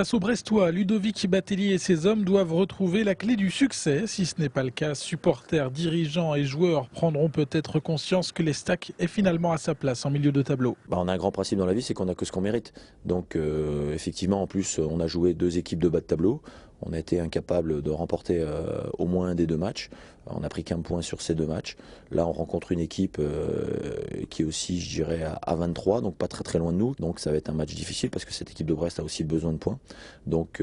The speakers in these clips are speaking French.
Face aux Brestois, Ludovic Batelli et ses hommes doivent retrouver la clé du succès. Si ce n'est pas le cas, supporters, dirigeants et joueurs prendront peut-être conscience que l'Estac est finalement à sa place en milieu de tableau. On a un grand principe dans la vie, c'est qu'on n'a que ce qu'on mérite. Donc effectivement, en plus, on a joué deux équipes de bas de tableau. On a été incapable de remporter au moins un des deux matchs. On n'a pris qu'un point sur ces deux matchs. Là, on rencontre une équipe qui est aussi, je dirais, à 23, donc pas très très loin de nous. Donc ça va être un match difficile parce que cette équipe de Brest a aussi besoin de points. Donc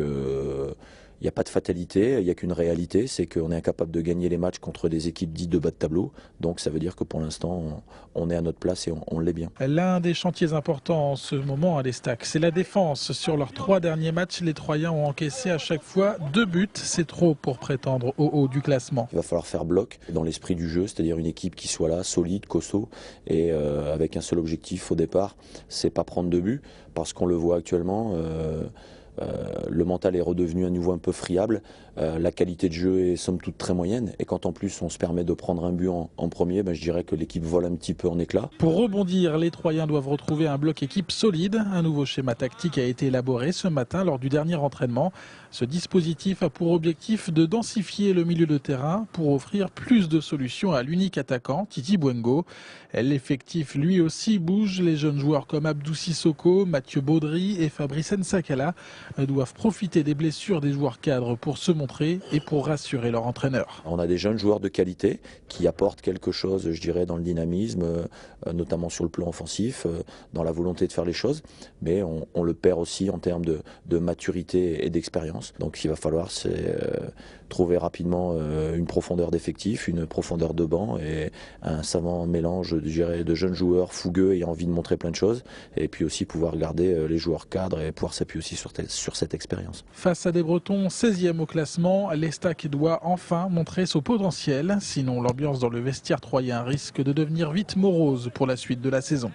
il n'y a pas de fatalité, il n'y a qu'une réalité, c'est qu'on est incapable de gagner les matchs contre des équipes dites de bas de tableau. Donc ça veut dire que pour l'instant, on est à notre place et on l'est bien. L'un des chantiers importants en ce moment à l'Estac, c'est la défense. Sur leurs 3 derniers matchs, les Troyens ont encaissé à chaque fois 2 buts. C'est trop pour prétendre au haut du classement. Il va falloir faire bloc dans l'esprit du jeu, c'est-à-dire une équipe qui soit là, solide, costaud, et avec un seul objectif au départ, c'est pas prendre de but, parce qu'on le voit actuellement. Le mental est redevenu à nouveau un peu friable, la qualité de jeu est somme toute très moyenne, et quand en plus on se permet de prendre un but en premier, je dirais que l'équipe vole un petit peu en éclats. Pour rebondir, les Troyens doivent retrouver un bloc équipe solide. Un nouveau schéma tactique a été élaboré ce matin lors du dernier entraînement. Ce dispositif a pour objectif de densifier le milieu de terrain pour offrir plus de solutions à l'unique attaquant, Titi Bouengo. L'effectif lui aussi bouge. Les jeunes joueurs comme Abdou Sissoko, Mathieu Baudry et Fabrice Nsakala doivent profiter des blessures des joueurs cadres pour se montrer et pour rassurer leur entraîneur. On a des jeunes joueurs de qualité qui apportent quelque chose, je dirais, dans le dynamisme, notamment sur le plan offensif, dans la volonté de faire les choses, mais on le perd aussi en termes de maturité et d'expérience. Donc il va falloir trouver rapidement une profondeur d'effectif, une profondeur de banc et un savant mélange, je dirais, de jeunes joueurs fougueux ayant envie de montrer plein de choses, et puis aussi pouvoir garder les joueurs cadres et pouvoir s'appuyer aussi sur cette expérience. Face à des Bretons 16e au classement, l'Estac doit enfin montrer son potentiel. Sinon, l'ambiance dans le vestiaire troyen risque de devenir vite morose pour la suite de la saison.